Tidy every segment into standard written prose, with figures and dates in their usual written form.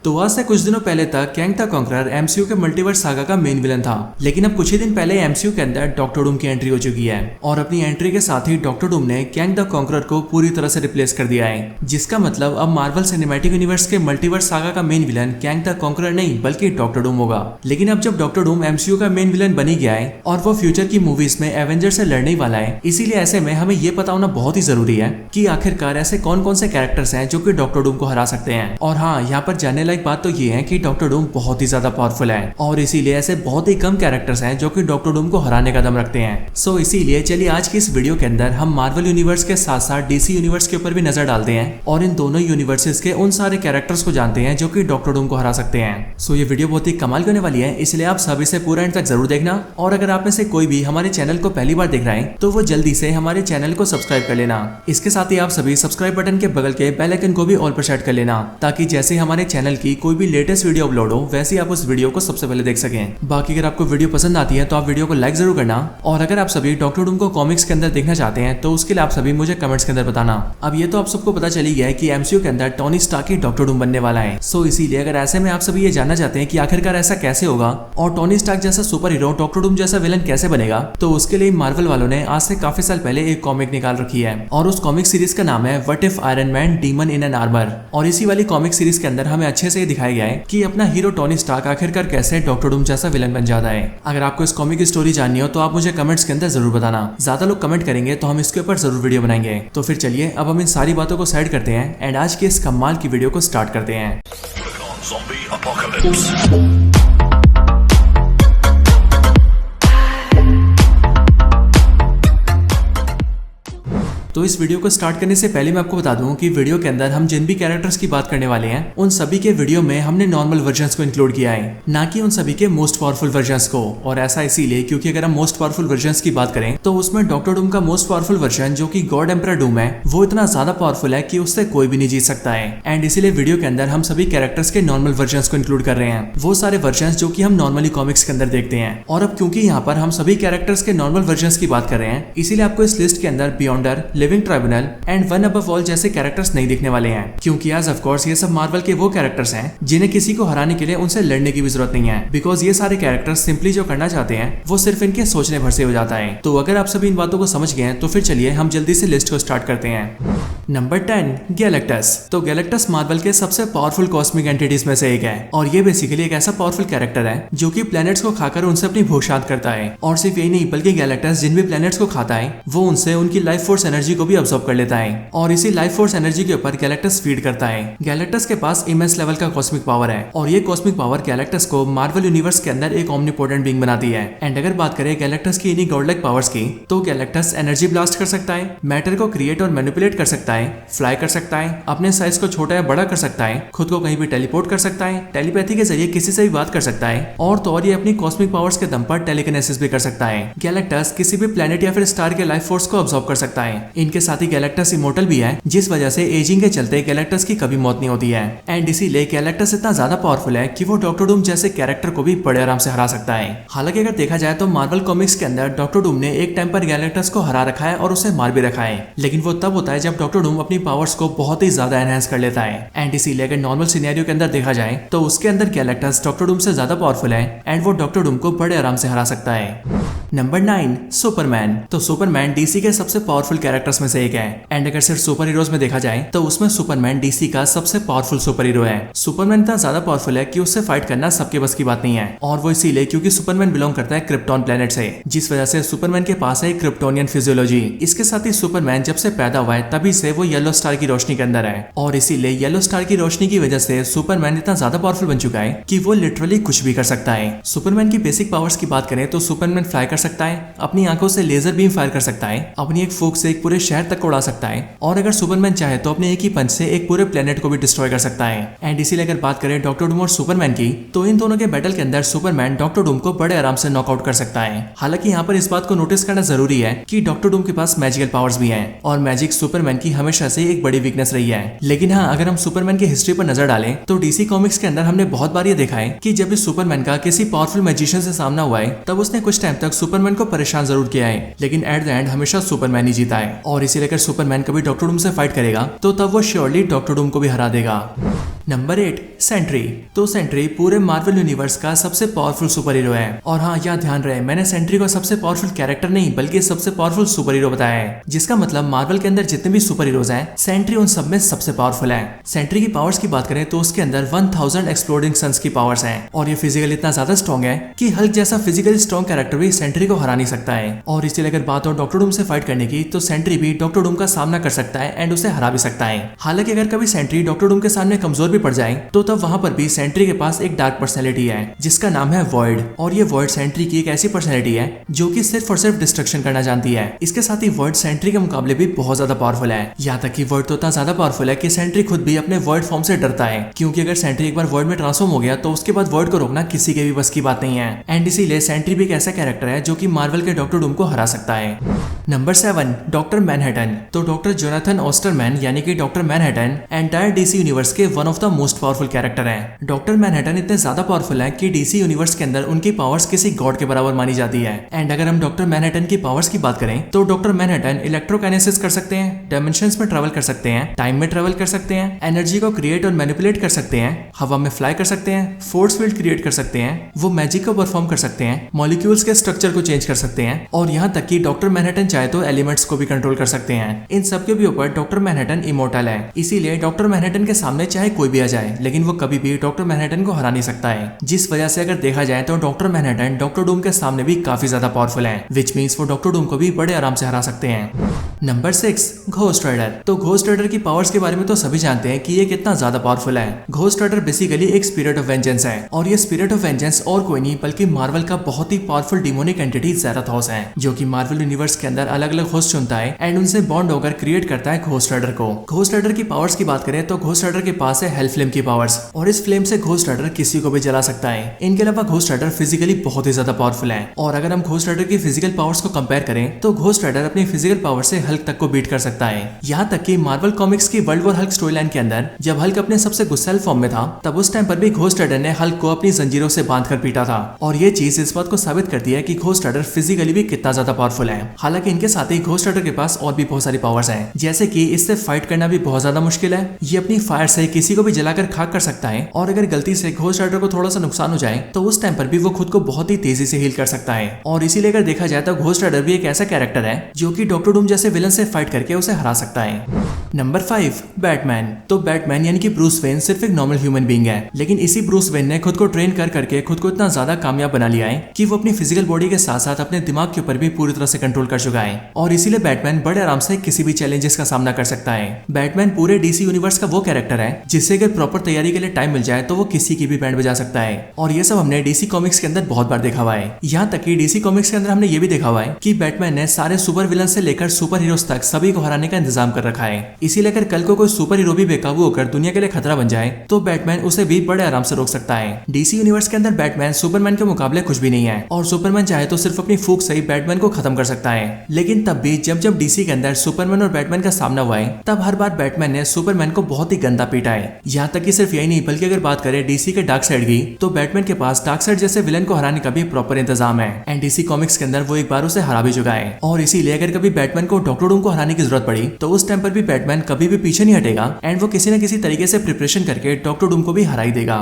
तो आज से कुछ दिनों पहले तक कैंग द कॉन्करर एमसीयू के मल्टीवर्स सागा का मेन विलन था, लेकिन अब कुछ ही दिन पहले एमसीयू के अंदर डॉक्टर डूम की एंट्री हो चुकी है और अपनी एंट्री के साथ ही डॉक्टर डूम ने कैंग द कॉन्करर को पूरी तरह से रिप्लेस कर दिया है, जिसका मतलब अब मार्वल सिनेमैटिक यूनिवर्स के मल्टीवर्स सागा का main villain Kang the conqueror नहीं बल्कि डॉक्टर डूम होगा। लेकिन अब जब डॉक्टर डूम एमसीयू का मेन विलन बनी गया है और वो फ्यूचर की मूवीज में एवेंजर से लड़ने वाला है, इसीलिए ऐसे में हमें ये पता होना बहुत ही जरूरी है कि आखिरकार ऐसे कौन कौन से कैरेक्टर्स हैं जो कि डॉक्टर डूम को हरा सकते हैं। और हाँ, यहाँ पर जानने लायक बात तो ये है कि डॉक्टर डूम बहुत ही ज्यादा पावरफुल है और इसीलिए ऐसे बहुत ही कम कैरेक्टर्स हैं जो कि डॉक्टर डूम को हराने का दम रखते हैं। सो इसीलिए चलिए आज की इस वीडियो के अंदर हम मार्वल यूनिवर्स के साथ साथ डीसी यूनिवर्स के ऊपर भी नजर डालते हैं और इन दोनों यूनिवर्सेस के उन सारे कैरेक्टर्स को जानते हैं जो कि डॉक्टर डूम को हरा सकते हैं। सो ये वीडियो बहुत ही कमाल की होने वाली है, इसलिए आप सभी से पूरा एंड तक जरूर देखना। और अगर आप में से कोई भी हमारे चैनल को पहली बार देख रहे हैं तो वो जल्दी से हमारे चैनल को सब्सक्राइब कर लेना। इसके साथ ही आप सभी सब्सक्राइब बटन के बगल के बेल आइकन को भी ऑल पर सेट कर लेना, ताकि जैसे हमारे चैनल की कोई भी लेटेस्ट वीडियो अपलोड हो वैसे आप उस वीडियो को सबसे पहले देख सकें। बाकी अगर आपको वीडियो पसंद आती है तो आप वीडियो को लाइक जरूर करना, और अगर आप सभी डॉक्टर डूम को कॉमिक्स के अंदर देखना चाहते हैं तो उसके लिए आप सभी मुझे कमेंट्स के अंदर बताना। अब ये तो आप सबको पता चली गया है कि एमसीयू के अंदर टोनी स्टार्क ही डॉक्टर डूम बनने वाला है। सो इसीलिए अगर ऐसे में आप सभी ये जानना चाहते हैं कि आखिरकार ऐसा कैसे होगा और टोनी स्टार्क जैसा सुपर हीरो डॉक्टर डूम जैसा विलन कैसे बनेगा, तो उसके लिए मार्वल वालों ने आज से काफी साल पहले एक कॉमिक निकाल रखी है और उस कॉमिक सीरीज का नाम है what if iron man demon in an armour. और इसी वाली कॉमिक सीरीज के अंदर हमें अच्छे से दिखाया गया है कि अपना हीरो टोनी स्टार्क आखिरकार कैसे डॉक्टर डूम जैसा विलन बन जाता है। अगर आपको इस कॉमिक की स्टोरी जाननी हो तो आप मुझे कमेंट्स के अंदर जरूर बताना। ज्यादा लोग कमेंट करेंगे तो हम इसके ऊपर जरूर वीडियो बनाएंगे। तो फिर चलिए अब हम इन सारी बातों को साइड करते हैं एंड आज की इस कमाल की वीडियो को स्टार्ट करते हैं। तो इस वीडियो को स्टार्ट करने से पहले मैं आपको बता दूं कि वीडियो के अंदर हम जिन भी कैरेक्टर्स की बात करने वाले हैं उन सभी के वीडियो में हमने नॉर्मल वर्जन्स को इंक्लूड किया है, ना कि उन सभी के मोस्ट पावरफुल वर्जन्स को। और ऐसा इसीलिए क्योंकि अगर हम मोस्ट पावरफुल वर्जन्स की बात करें तो उसमें डॉक्टर डूम का मोस्ट पावरफुल वर्जन जो कि गॉड एम्परर डूम है वो इतना ज्यादा पावरफुल है कि उससे कोई भी नहीं जीत सकता है। एंड इसीलिए वीडियो के अंदर हम सभी कैरेक्टर्स के नॉर्मल वर्जन्स को इंक्लूड कर रहे हैं, वो सारे वर्जन्स जो कि हम नॉर्मली कॉमिक्स के अंदर देखते हैं। और अब क्योंकि यहाँ पर हम सभी कैरेक्टर्स के नॉर्मल वर्जन्स की बात कर रहे हैं, इसीलिए आपको इस लिस्ट के अंदर बियॉन्डर, living tribunal and one above all जैसे कैरेक्टर्स नहीं दिखने वाले हैं, क्योंकि एज ऑफ कोर्स ये सब मार्वल के वो कैरेक्टर्स हैं जिन्हें किसी को हराने के लिए उनसे लड़ने की भी जरूरत नहीं है, बिकॉज ये सारे कैरेक्टर्स सिंपली जो करना चाहते हैं वो सिर्फ इनके सोचने भर से हो जाता है। तो अगर आप सभी इन बातों को समझ गए हैं तो फिर चलिए हम जल्दी से लिस्ट को स्टार्ट करते हैं। Number 10 Galactus. तो गैलेक्टस मार्वल के सबसे पावरफुल कॉस्मिक एंटिटीज में से एक है और ये बेसिकली एक ऐसा पावरफुल कैरेक्टर है जो कि प्लैनेट्स को खाकर उनसे अपनी भूख शांत करता है। और सिर्फ यही नहीं बल्कि गैलेक्टस जिन भी प्लैनेट्स को खाता है वो उनसे उनकी लाइफ फोर्स एनर्जी को भी अब्सॉर्ब कर लेता है और इसी लाइफ फोर्स एनर्जी के ऊपर गैलेक्टस फीड करता है। गैलेक्टस के पास इमेंस लेवल का कॉस्मिक पावर है और ये कॉस्मिक पावर गैलेक्टस को मार्वल यूनिवर्स के अंदर एक ओमनीपोटेंट बीइंग बनाती है। एंड अगर बात करें गैलेक्टस की इन्हीं गॉडलाइक पावर्स की, तो गैलेक्टस एनर्जी ब्लास्ट कर सकता है, मैटर को क्रिएट और मैनिपुलेट कर सकता है, फ्लाई कर सकता है, अपने साइज को छोटा या बड़ा कर सकता है, खुद को कहीं भी टेलीपोर्ट कर सकता है, टेलीपैथी के जरिए किसी से भी बात कर सकता है और तो और ये अपनी कॉस्मिक पावर्स के दम पर टेलीकिनेसिस भी कर सकता है। गैलेक्टस किसी भी प्लेनेट या फिर स्टार के लाइफ फोर्स को अब्सॉर्ब कर सकता है। इनके साथ ही गैलेक्टस इमोर्टल भी है, जिस वजह से एजिंग के चलते गैलेक्टस की कभी मौत नहीं होती है। एंड इसीलिए गैलेक्टस इतना ज्यादा पावरफुल है कि वो डॉक्टर डूम जैसे कैरेक्टर को भी बड़े आराम से हरा सकता है। हालांकि अगर देखा जाए तो मार्वल कॉमिक्स के अंदर डॉक्टर डूम ने एक टाइम पर गैलेक्टस को हरा रखा है और उसे मार भी रखा है, लेकिन वो तब होता है जब डॉक्टर डूम अपनी पावर्स को बहुत ही ज्यादा एनहांस कर लेता है। एंड इसीलिए अगर नॉर्मल सिनेरियो के अंदर देखा जाए तो उसके अंदर गैलेक्टस डॉक्टर डूम से ज्यादा पावरफुल है एंड वो डॉक्टर डूम को बड़े आराम से हरा सकता है। Number 9 Superman. तो सुपरमैन डीसी के सबसे पावरफुल कैरेक्टर्स में से एक है। एंड अगर सिर्फ सुपर हीरोज में देखा जाए तो उसमें सुपरमैन डीसी का सबसे पावरफुल सुपर हीरो है। सुपरमैन इतना ज्यादा पावरफुल है कि उससे फाइट करना सबके बस की बात नहीं है, और वो इसीलिए क्योंकि सुपरमैन बिलोंग करता है क्रिप्टॉन प्लेनेट से, जिस वजह से सुपरमैन के पास है क्रिप्टोनियन फिजियोलॉजी। इसके साथ ही सुपरमैन जब से पैदा हुआ है तभी से वो येलो स्टार की रोशनी के अंदर है और इसीलिए येलो स्टार की रोशनी की वजह से सुपरमैन इतना ज्यादा पावरफुल बन चुका है कि वो लिटरली कुछ भी कर सकता है। सुपरमैन की बेसिक पावर्स की बात करें तो सुपरमैन फ्लाई कर सकता है, अपनी आंखों से लेजर बीम फायर कर सकता है, अपनी एक फूंक से एक पूरे शहर तक उड़ा सकता है, और अगर सुपरमैन चाहे तो अपने एक ही पंच से एक पूरे प्लेनेट को भी डिस्ट्रॉय कर सकता है। एंड इसीलिए अगर बात करें डॉक्टर डूम और सुपरमैन की, तो इन दोनों के बैटल के अंदर सुपरमैन डॉक्टर डूम को बड़े आराम से नॉकआउट कर सकता है। हालांकि यहाँ पर इस बात को नोटिस करना जरूरी है कि डॉक्टर डूम के पास मैजिकल पावर्स भी हैं और मैजिक सुपरमैन की हमेशा से एक बड़ी वीकनेस रही है। लेकिन हाँ, अगर हम सुपरमैन की हिस्ट्री पर नजर डालें तो डीसी कॉमिक्स के अंदर हमने बहुत बार ये देखा है कि जब इस सुपरमैन का किसी पावरफुल मैजिशियन से सामना हुआ है तब उसने कुछ टाइम तक सुपरमैन को परेशान जरूर किया है, लेकिन एट द एंड हमेशा सुपरमैन ही जीता है। और इसीलिए अगर सुपरमैन कभी डॉक्टर डूम से फाइट करेगा तो तब वो श्योरली डॉक्टर डूम को भी हरा देगा। नंबर 8 सेंट्री। तो सेंट्री पूरे मार्वल यूनिवर्स का सबसे पावरफुल सुपर हीरो है। और हाँ, यहाँ ध्यान रहे, मैंने सेंट्री को सबसे पावरफुल कैरेक्टर नहीं बल्कि सबसे पावरफुल सुपर हीरो बताया है, जिसका मतलब मार्वल के अंदर जितने भी सुपर हीरोज हैं, सेंट्री उन सब में सबसे पावरफुल है। सेंट्री की पावर्स की बात करें तो उसके अंदर 1000 एक्सप्लोडिंग सन्स की पावर्स हैं और ये फिजिकली इतना ज्यादा स्ट्रॉन्ग है कि हल्क जैसा फिजिकली स्ट्रॉन्ग कैरेक्टर भी सेंट्री को हरा नहीं सकता है। और इसलिए अगर बात हो डॉक्टर डूम से फाइट करने की, तो सेंट्री भी डॉक्टर डूम का सामना कर सकता है एंड उसे हरा भी सकता है। हालांकि अगर कभी सेंट्री डॉक्टर डूम के सामने कमजोर भी पड़ जाए तो तब वहां पर भी सेंट्री के पास एक डार्क पर्सनैलिटी है जिसका नाम है वॉइड। और ये वॉइड सेंट्री की एक ऐसी पर्सनैलिटी है जो कि सिर्फ और सिर्फ डिस्ट्रक्शन करना जानती है। इसके साथ ही वॉइड सेंट्री के मुकाबले भी बहुत ज्यादा पावरफुल है। यहाँ तक कि वॉइड तो इतना ज्यादा पावरफुल है कि सेंट्री खुद भी अपने वॉइड फॉर्म से डरता है, क्योंकि अगर सेंट्री एक बार वॉइड में ट्रांसफॉर्म हो गया तो उसके बाद वॉइड को रोकना किसी के भी बस की बात नहीं है। एंड इसीलिए सेंट्री भी एक ऐसा कैरेक्टर है जो कि मार्वल के डॉक्टर डूम को हरा सकता है। Number 7 doctor Manhattan. तो डॉक्टर जोनाथन ऑस्टरमैन यानी कि doctor Manhattan entire DC universe के one of the most powerful character हैं। डॉक्टर मैनहट्टन इतने ज्यादा पावरफुल है कि डीसी यूनिवर्स के अंदर उनकी पावर्स किसी गॉड के बराबर मानी जाती है। एंड अगर हम डॉक्टर मैनहट्टन की पावर्स की बात करें तो डॉक्टर मैनहट्टन इलेक्ट्रोकाइनेसिस कर सकते हैं, डायमेंशंस में ट्रेवल कर सकते हैं, टाइम में ट्रेवल कर सकते हैं, एनर्जी को क्रिएट और मैनिपुलेट कर सकते हैं, हवा में फ्लाई कर सकते हैं, फोर्स फील्ड क्रिएट कर सकते हैं, वो मैजिक को परफॉर्म कर सकते हैं, मॉलिक्यूल्स के स्ट्रक्चर को चेंज कर सकते हैं और यहाँ तक कि डॉक्टर मैनहट्टन चाहे तो एलिमेंट्स को भी कंट्रोल कर सकते हैं। इन सब के भी ऊपर डॉक्टर मैनहट्टन इमोर्टल है, इसीलिए डॉक्टर मैनहट्टन के सामने चाहे कोई भी आ जाए लेकिन वो कभी भी डॉक्टर मैनहट्टन को हरा नहीं सकता है। जिस वजह से अगर देखा जाए तो डॉक्टर मैनहट्टन डॉक्टर डूम के सामने भी काफी ज्यादा पावरफुल है, विच मीन्स वो डॉक्टर डूम को भी बड़े आराम से हरा सकते हैं। नंबर 6 घोस्ट राइडर। तो घोस्ट राइडर की पावर्स के बारे में तो सभी जानते हैं कि ये कितना ज्यादा पावरफुल है। घोस्ट राइडर बेसिकली एक स्पिरिट ऑफ वेंजेंस है और ये स्पिरिट ऑफ वेंजेंस और कोई नहीं बल्कि मार्वल का बहुत ही पावरफुल डिमोनिक एंटिटी ज़ेराथोस है, जो कि मार्वल यूनिवर्स के अंदर अलग अलग होस्ट चुनता है एंड उनसे बॉन्ड होकर क्रिएट करता है घोस्ट राइडर को। घोस्ट राइडर की पावर्स की बात करें तो घोस्ट राइडर के पास है हेल फ्लेम की पावर्स और इस फ्लेम से घोस्ट राइडर किसी को भी जला सकता है। इनके अलावा घोस्ट राइडर फिजिकली बहुत ही ज्यादा पावरफुल है और अगर हम घोस्ट राइडर की फिजिकल पावर्स को कंपेयर करें तो घोस्ट राइडर अपनी फिजिकल पावर से हल्क तक को बीट कर सकता है। यहाँ तक कि मार्वल कॉमिक्स की world war Hulk story line के अंदर जब हल्क अपने सबसे गुस्सैल फॉर्म में था तब उस टाइम पर भी घोस्ट राइडर ने हल्क को अपनी जंजीरों से बांधकर पीटा था और ये चीज इस बात को साबित करती है कि घोस्ट राइडर फिजिकली भी कितना ज्यादा पावरफुल है। हालांकि इनके साथ ही घोस्ट राइडर के पास और भी बहुत सारी पावर्स हैं, जैसे कि इससे फाइट करना भी बहुत ज्यादा मुश्किल है, ये अपनी फायर से किसी को भी जलाकर खाक कर सकता है और अगर गलती से घोस्ट राइडर को थोड़ा सा नुकसान हो जाए तो उस टाइम पर भी वो खुद को बहुत ही तेजी से हील कर सकता है। और इसीलिए अगर देखा जाए तो घोस्ट राइडर भी एक ऐसा कैरेक्टर है जो कि डॉक्टर डूम जैसे विलन से फाइट करके उसे हरा सकता है। Number 5 Batman. तो बैटमैन यानी कि ब्रूस वेन सिर्फ एक नॉर्मल ह्यूमन बीइंग है, लेकिन इसी ब्रूस वेन ने खुद को ट्रेन कर करके खुद को इतना ज्यादा कामयाब बना लिया है कि वो अपनी फिजिकल बॉडी के साथ साथ अपने दिमाग के ऊपर भी पूरी तरह से कंट्रोल कर चुका है और इसीलिए बैटमैन बड़े आराम से किसी भी चैलेंजेस का सामना कर सकता है। बैटमैन पूरे डीसी यूनिवर्स का वो कैरेक्टर है जिससे अगर प्रॉपर तैयारी के लिए टाइम मिल जाए तो वो किसी की भी बैंड बजा सकता है और ये सब हमने डीसी कॉमिक्स के अंदर बहुत बार देखा हुआ है। यहाँ तक कि डीसी कॉमिक्स के अंदर हमने ये भी देखा हुआ है कि बैटमैन ने सारे सुपर विलन से लेकर सुपर हीरोज तक सभी को हराने का इंतजाम कर रखा है। इसीलिए अगर कल को कोई सुपर हीरो भी बेकाबू होकर दुनिया के लिए खतरा बन जाए तो बैटमैन उसे भी बड़े आराम से रोक सकता है। डीसी यूनिवर्स के अंदर बैटमैन सुपरमैन के मुकाबले कुछ भी नहीं है और सुपरमैन चाहे तो सिर्फ अपनी फूंक से ही बैटमैन को खत्म कर सकता है। लेकिन तब भी जब जब डीसी के अंदर सुपरमैन और बैटमैन का सामना हुआ है तब हर बार बैटमैन ने सुपरमैन को बहुत ही गंदा पीटा है। यहाँ तक कि सिर्फ यही नहीं बल्कि अगर बात करें डीसी के डार्क साइड की तो बैटमैन के पास डार्क साइड जैसे विलन को हराने का भी प्रॉपर इंतजाम है एंड डीसी कॉमिक्स के अंदर वो एक बार उसे हरा भी चुका है। और इसीलिए अगर कभी बैटमैन को डॉक्टर डूम को हराने की जरूरत पड़ी तो उस टाइम पर भी बैटमैन कभी भी पीछे नहीं हटेगा एंड वो किसी न किसी तरीके से प्रिपरेशन करके डॉक्टर डूम को भी हरा ही देगा।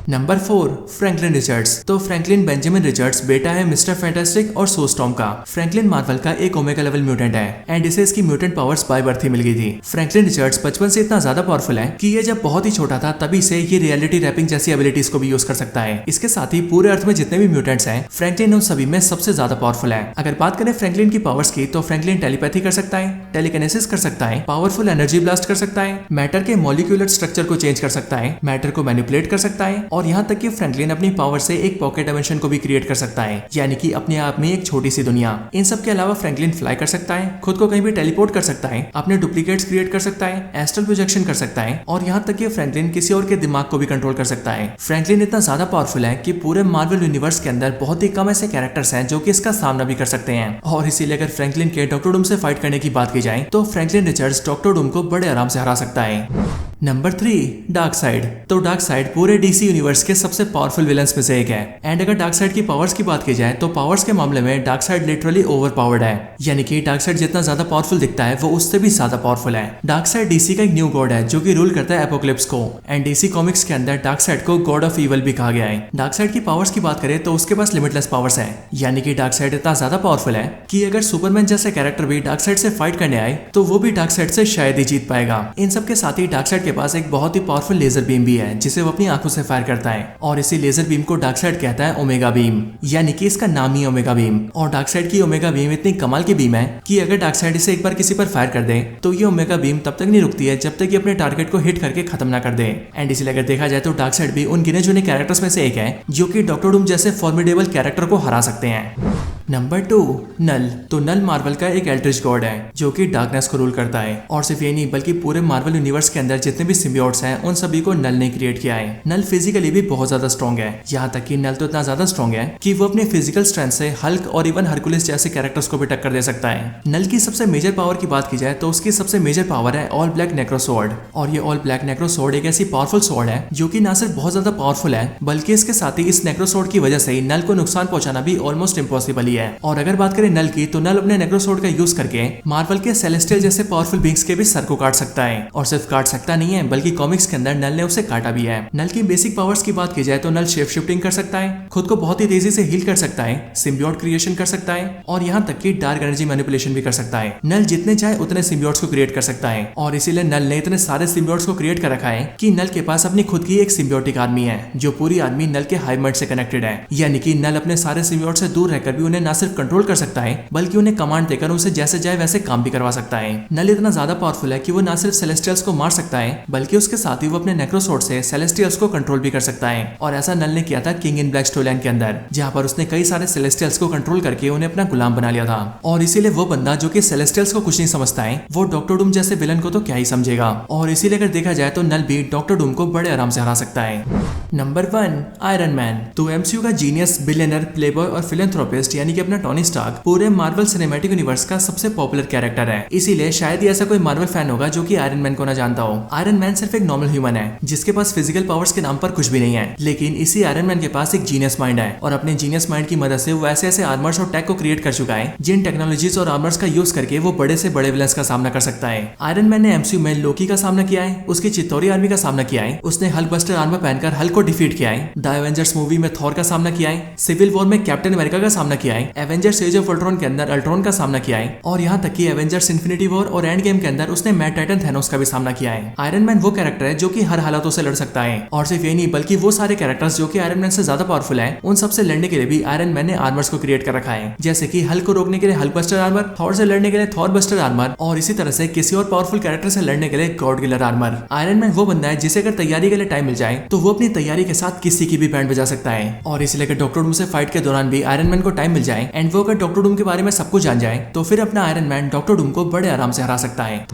Number 4 Franklin Richards. तो फ्रैंकलिन बेंजामिन रिचर्ड्स बेटा है मिस्टर फैंटास्टिक और सोस्टॉर्म का। फ्रैंकलिन मार्वल का एक ओमेगा लेवल म्यूटेंट है एंड इसे इसकी म्यूटेंट पावर्स बाय बर्थ ही मिल गई थी। फ्रैंकलिन रिचर्ड्स बचपन से इतना ज्यादा पावरफुल है कि ये जब बहुत ही छोटा था तभी से ये रियलिटी रैपिंग जैसी एबिलिटीज को भी यूज कर सकता है। इसके साथ ही पूरे अर्थ में जितने भी म्यूटेंट्स हैं फ्रैंकलिन उन सभी में सबसे ज्यादा पावरफुल है। अगर बात करें फ्रैंकलिन की पावर्स की तो फ्रैंकलिन टेलीपैथी कर सकता है, टेलीकिनेसिस कर सकता है, पावरफुल एनर्जी ब्लास्ट कर सकता है, मैटर के मॉलिक्यूलर स्ट्रक्चर को चेंज कर सकता है, मैटर को मैनिपुलेट कर सकता है और यहाँ तक कि फ्रैंकलिन अपनी पावर से एक पॉकेट डायमेंशन को भी क्रिएट कर सकता है, यानी कि अपने आप में एक छोटी सी दुनिया। इन सब के अलावा फ्रैंकलिन फ्लाई कर सकता है, खुद को कहीं भी टेलीपोर्ट कर सकता है, अपने डुप्लीकेट्स क्रिएट कर सकता है, एस्ट्रल प्रोजेक्शन कर सकता है और यहाँ तक कि फ्रैंकलिन किसी और के दिमाग को भी कंट्रोल कर सकता है। फ्रैंकलिन इतना ज्यादा पावरफुल है कि पूरे मार्वल यूनिवर्स के अंदर बहुत ही कम ऐसे कैरेक्टर्स हैं जो कि इसका सामना भी कर सकते हैं और इसीलिए अगर फ्रैंकलिन के डॉक्टर डूम से फाइट करने की बात की जाए तो फ्रैंकलिन रिचर्ड्स डॉक्टर डूम को बड़े आराम से हरा सकता है। Number 3, dark side. तो डार्क साइड पूरे डीसी यूनिवर्स के सबसे पावरफुल विलन्स में से एक है। एंड अगर डार्क साइड की पावर्स की बात की जाए तो पावर्स के मामले में dark side literally over powered है। यानी कि डार्क साइड जितना ज्यादा पावरफुल दिखता है वो उससे भी ज्यादा पावरफुल है। डार्क साइड डीसी का एक न्यू गॉड है जो कि रूल करता है एपोक्लिप्स को। एंड डीसी कॉमिक्स के अंदर डार्क साइड को गॉड ऑफ इवल भी कहा गया है। डार्क साइड की पावर्स की बात करें तो उसके पास लिमिटलेस पावर्स है। यानी कि डार्क साइड इतना ज्यादा पावरफुल है कि अगर सुपरमैन जैसे कैरेक्टर भी डार्क साइड से फाइट करने आए तो वो भी डार्क साइड से शायद ही जीत पाएगा। इन सब के साथ ही डार्क साइड के पास एक बहुत ही पावरफुल लेजर बीम भी है जिसे वो अपनी आंखों से फायर करता है। और इसी लेजर बीम को डार्क साइड कहता है ओमेगा बीम। यानी कि इसका नाम ही ओमेगा बीम। और डार्क साइड की ओमेगा बीम इतनी कमाल की बीम है कि अगर डार्क साइड इसे एक बार किसी पर फायर कर दे तो ये ओमेगा बीम तब तक नहीं रुकती है जब तक ये अपने टारगेट को हिट करके खत्म ना कर दे। एंड इसलिए अगर देखा जाए तो डार्क साइड भी उन गिने चुने कैरेक्टर्स में से एक है जो कि डॉक्टर डूम जैसे फॉर्मिडेबल कैरेक्टर को हरा सकते हैं। नंबर 2, नल। तो नल मार्वल का एक एल्ड्रिच गॉड है जो कि डार्कनेस को रूल करता है। और सिर्फ ये नहीं बल्कि पूरे मार्वल यूनिवर्स के अंदर जितने भी सिम्बियोट्स हैं उन सभी को नल ने क्रिएट किया है। नल फिजिकली भी बहुत ज्यादा स्ट्रॉन्ग है। यहाँ तक कि नल तो इतना ज्यादा स्ट्रॉन्ग है कि वो अपने फिजिकल स्ट्रेंथ से हल्क और इवन हरकुलिस जैसे कैरेक्टर्स को भी टक्कर दे सकता है। नल की सबसे मेजर पावर की बात की जाए तो उसकी सबसे मेजर पावर है ऑल ब्लैक नेक्रो स्वॉर्ड। और ये ऑल ब्लैक नेक्रो स्वॉर्ड एक ऐसी पावरफुल स्वॉर्ड है जो कि ना सिर्फ बहुत ज्यादा पावरफुल है बल्कि इसके साथ ही इस नेक्रो स्वॉर्ड की वजह से नल को नुकसान पहुंचाना भी ऑलमोस्ट इम्पॉसिबल ही है। और अगर बात करें नल की तो नल अपने नेक्रो स्वॉर्ड का यूज करके मार्वल के सेलेस्टियल जैसे पावरफुल बींग्स के भी सर को काट सकता है। और सिर्फ काट सकता नहीं है बल्कि कॉमिक्स के अंदर नल ने उसे काटा भी है। नल की बेसिक पावर्स की बात की जाए तो नल शेप शिफ्टिंग कर सकता है, खुद को बहुत ही तेजी से हील कर सकता है, सिम्बियोट क्रिएशन कर सकता है और यहाँ तक कि डार्क एनर्जी मैनिपुलेशन भी कर सकता है। नल जितने चाहे उतने सिम्बियोट्स को क्रिएट कर सकता है और इसीलिए नल ने इतने सारे सिम्बियोट्स को क्रिएट कर रखा है कि नल के पास अपनी खुद की एक सिम्बियोटिक आर्मी है जो पूरी आर्मी नल के हाइव माइंड से कनेक्टेड है। यानी कि नल अपने सारे सिम्बियोट से दूर रहकर भी उन्हें न सिर्फ कंट्रोल कर सकता है बल्कि उन्हें कमांड देकर उनसे जैसे जाए वैसे काम भी करवा सकता है। नल इतना ज्यादा पावरफुल है कि वो न सिर्फ सेलेस्टियल्स को मार सकता है बल्कि उसके साथ ही वो अपने नेक्रो स्वॉर्ड से सेलेस्टियल्स को कंट्रोल भी कर सकता है। और ऐसा नल ने किया था किंग इन ब्लैक स्टोरलाइन के अंदर जहां पर उसने कई सारे सेलेस्टियल्स को कंट्रोल करके उन्हें अपना गुलाम बना लिया था। और इसीलिए वो बंदा जो कि सेलेस्टियल्स को कुछ नहीं समझता है वो डॉक्टर डूम जैसे विलन को तो क्या ही समझेगा। और इसीलिए अगर देखा जाए तो नल भी डॉक्टर डूम को बड़े आराम से हरा सकता है। Number 1, iron man. तो एमसीयू का जीनियस, बिलियनर, प्लेबॉय और फिलैंथ्रोपिस्ट यानी कि अपना टोनी स्टार्क पूरे मार्वल सिनेमैटिक यूनिवर्स का सबसे पॉपुलर कैरेक्टर है। इसीलिए शायद ही ऐसा कोई मार्वल फैन होगा जो कि आयरन मैन को ना जानता हो। आयरन मैन सिर्फ एक नॉर्मल ह्यूमन है जिसके पास फिजिकल पावर्स के नाम पर कुछ भी नहीं है, लेकिन इसी आयरन मैन के पास एक जीनियस माइंड है और अपने जीनियस माइंड की मदद से वो ऐसे ऐसे आर्मर्स और टैग को क्रिएट कर चुका है जिन टेक्नोलॉजीज और आर्मर्स का यूज करके वो बड़े से बड़े विलन्स का सामना कर सकता है। आयरन मैन ने एमसीयू में लोकी का सामना किया है, उसकी चित्तौरी आर्मी का सामना किया है, उसने हल्क बस्टर आर्मर पहनकर हल्क को डिफीट किया है, द एवेंजर्स मूवी में थॉर का सामना किया है, सिविल वॉर में कैप्टन अमेरिका का सामना किया है, एवेंजर्स एज ऑफ अल्ट्रॉन के अंदर अल्ट्रॉन का सामना किया है और यहाँ तक कि एवेंजर्स इन्फिनिटी वॉर और एंड गेम के अंदर उसने मैड टाइटन थैनोस का भी सामना किया है। आयरन मैन वो कैरेक्टर है जो कि हर हालातों से लड़ सकता है और सिर्फ ये नहीं बल्कि वो सारे कैरेक्टर्स जो कि आयरन मैन से ज्यादा पावरफुल है उन सबसे लड़ने के लिए भी आयरन मैन ने आर्मर्स को क्रिएट कर रखा है। जैसे कि हल्क को रोकने के लिए हल्क बस्टर आर्मर, थॉर से लड़ने के लिए थॉर बस्टर आर्मर और इसी तरह से किसी और पावरफुल कैरेक्टर से लड़ने के लिए God killer armour. Iron man वो बंदा है जिसे अगर तैयारी के लिए टाइम मिल जाए तो वो अपनी तैयारी के साथ किसी की भी बैंड बजा सकता है। और इसलिए अगर डॉक्टर डूम से फाइट के दौरान भी आयरन मैन को टाइम मिल जाए एंड वो अगर डॉक्टर डूम के बारे में सब कुछ जान जाए तो फिर अपना आयरन मैन डॉक्टर डूम को बड़े आराम से हरा सकता है।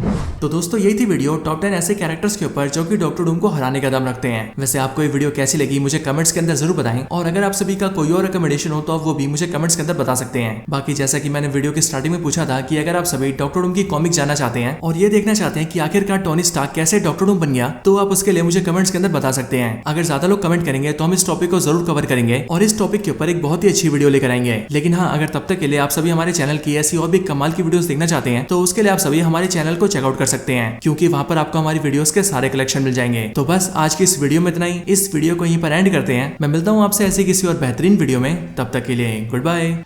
तो दोस्तों यही थी वीडियो टॉप 10 ऐसे कैरेक्टर्स के ऊपर जो कि डॉक्टर डूम को हराने का दम रखते हैं। वैसे आपको ये वीडियो कैसी लगी मुझे कमेंट्स के अंदर जरूर बताएं और अगर आप सभी का कोई और रिकमेंडेशन हो तो आप वो भी मुझे कमेंट्स के अंदर बता सकते हैं। बाकी जैसा कि मैंने वीडियो की स्टार्टिंग में पूछा था कि अगर आप सभी डॉक्टर डूम की कॉमिक जानना चाहते हैं और ये देखना चाहते हैं कि आखिरकार टोनी स्टार्क कैसे डॉक्टर डूम बन गया तो आप उसके लिए मुझे कमेंट्स के अंदर बता सकते हैं। अगर ज्यादा लोग कमेंट करेंगे तो हम इस टॉपिक को जरूर कवर करेंगे और इस टॉपिक के ऊपर एक बहुत ही अच्छी वीडियो लेकर आएंगे। लेकिन हाँ, अगर तब तक के लिए आप सभी हमारे चैनल की ऐसी और भी कमाल की वीडियोस देखना चाहते हैं तो उसके लिए आप सभी हमारे चैनल को चेकआउट कर सकते हैं क्योंकि वहां पर आपको हमारी वीडियोस के सारे कलेक्शन मिल जाएंगे। तो बस आज की इस वीडियो में इतना ही। इस वीडियो को यहीं पर एंड करते हैं। मैं मिलता हूँ आपसे ऐसी किसी और बेहतरीन वीडियो में। तब तक के लिए गुड बाय।